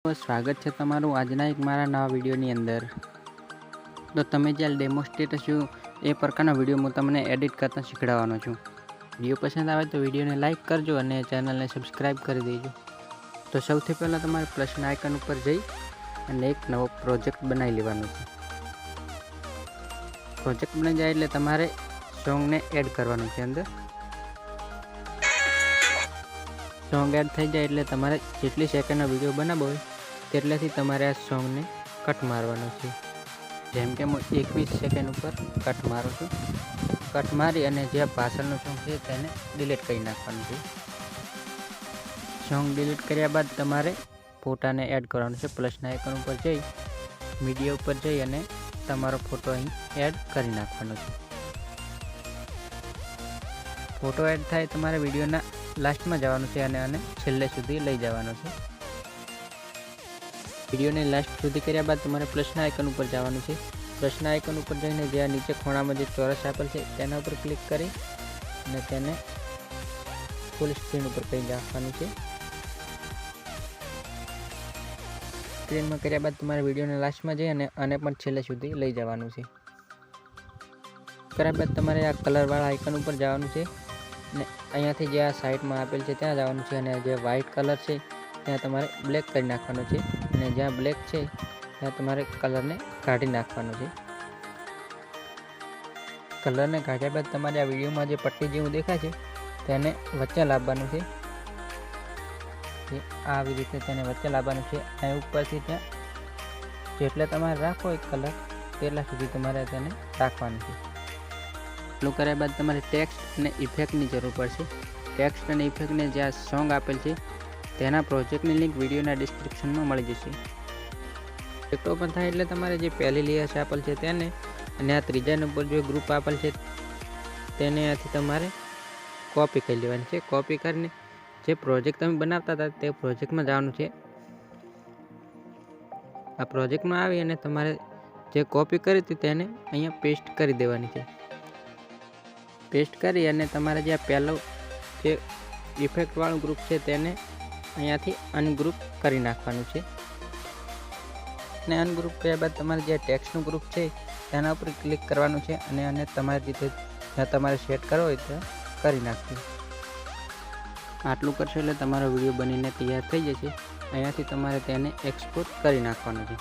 તો સ્વાગત છે તમારું આજના એક મારા નવા વિડીયોની અંદર. તો તમે જે ડેમોન્સ્ટ્રેટ છું એ પ્રકારનો વિડીયો હું તમને એડિટ કરતા શીખવાડવાનો છું. વિડીયો પસંદ આવે તો વિડીયોને લાઇક કરજો અને ચેનલને સબસ્ક્રાઈબ કરી દેજો. તો સૌથી પહેલાં તમારે પ્લસના આઇકન ઉપર જઈ અને એક નવો પ્રોજેક્ટ બનાવી લેવાનો છે. પ્રોજેક્ટ બની જાય એટલે તમારે સોંગને એડ કરવાનું છે. અંદર સોંગ એડ થઈ જાય એટલે તમારે જેટલી સેકન્ડનો વિડીયો બનાવવો હોય તેટલેથી તમારે આ સોંગને કટ મારવાનો છે. જેમ કે હું 21 સેકન્ડ ઉપર કટ મારું છું. કટ મારી અને જે પાછળનું સોંગ છે તેને ડિલીટ કરી નાખવાનું છે. સોંગ ડિલીટ કર્યા બાદ તમારે ફોટાને એડ કરવાનું છે. પ્લસના આઇકન ઉપર જઈ મીડિયા ઉપર જઈ અને તમારો ફોટો અહીં એડ કરી નાખવાનો છે. ફોટો એડ થાય તમારે વિડીયોના લાસ્ટમાં જવાનું છે અને છેલ્લે સુધી લઈ જવાનું છે. વિડીયોને લાસ્ટ સુધી કર્યા બાદ તમારે પ્લસના આઇકન ઉપર જવાનું છે. પ્લસના આઇકન ઉપર જઈને જ્યાં નીચે ખૂણામાં જે ચોરસ આપેલ છે તેના ઉપર ક્લિક કરી અને તેને ફૂલ સ્ક્રીન ઉપર કરી નાખવાનું છે. સ્ક્રીનમાં કર્યા બાદ તમારે વિડીયોને લાસ્ટમાં જઈ અને પણ છેલ્લે સુધી લઈ જવાનું છે. કર્યા બાદ તમારે આ કલરવાળા આઇકન ઉપર જવાનું છે અને અહીંયાથી જે આ સાઈડમાં આપેલ છે ત્યાં જવાનું છે અને જે વ્હાઇટ કલર છે ત્યાં તમારે બ્લેક કરી નાખવાનો છે અને જ્યાં બ્લેક છે ત્યાં તમારે કલરને કાઢી નાખવાનો છે. કલરને કાઢ્યા બાદ તમારે આ વિડીયોમાં જે પટ્ટી જેવું દેખાય છે તેને વચ્ચે લાવવાનું છે. આવી રીતે તેને વચ્ચે લાવવાનું છે. અહીં ઉપરથી ત્યાં જેટલા તમારે રાખો એક કલર તેટલા સુધી તમારે તેને રાખવાનું છે. એટલું કર્યા બાદ તમારે ટેક્સ્ટ અને ઇફેક્ટની જરૂર પડશે. ટેક્સ્ટ અને ઇફેક્ટને જે આ સોંગ આપેલ છે તેના પ્રોજેક્ટની લિંક વિડીયોના ડિસ્ક્રિપ્શનમાં મળી જશે. પ્રોજેક્ટ ઓપન થાય એટલે તમારે જે પહેલી લેયર આપેલ છે તેને અને આ ત્રીજા નંબર જે ગ્રુપ આપેલ છે તેને આથી તમારે કોપી કરી લેવાની છે. કોપી કરીને જે પ્રોજેક્ટ તમે બનાવતા હતા તે પ્રોજેક્ટમાં જવાનું છે. આ પ્રોજેક્ટમાં આવી અને તમારે જે કોપી કરી હતી તેને અહીંયા પેસ્ટ કરી દેવાની છે. પેસ્ટ કરી અને તમારે જે પહેલો જે ઇફેક્ટવાળું ગ્રુપ છે તેને અહીંયાથી અનગ્રુપ કરી નાખવાનું છે. અને અનગ્રુપ કર્યા બાદ તમારે જે ટેક્સ્ટનું ગ્રુપ છે તેના ઉપર ક્લિક કરવાનું છે અને તમારી રીતે જ્યાં તમારે સેટ કરવો હોય ત્યાં કરી નાખવું. આટલું કરશો એટલે તમારો વિડીયો બનીને તૈયાર થઈ જશે. અહીંયાથી તમારે તેને એક્સપોર્ટ કરી નાખવાનું છે.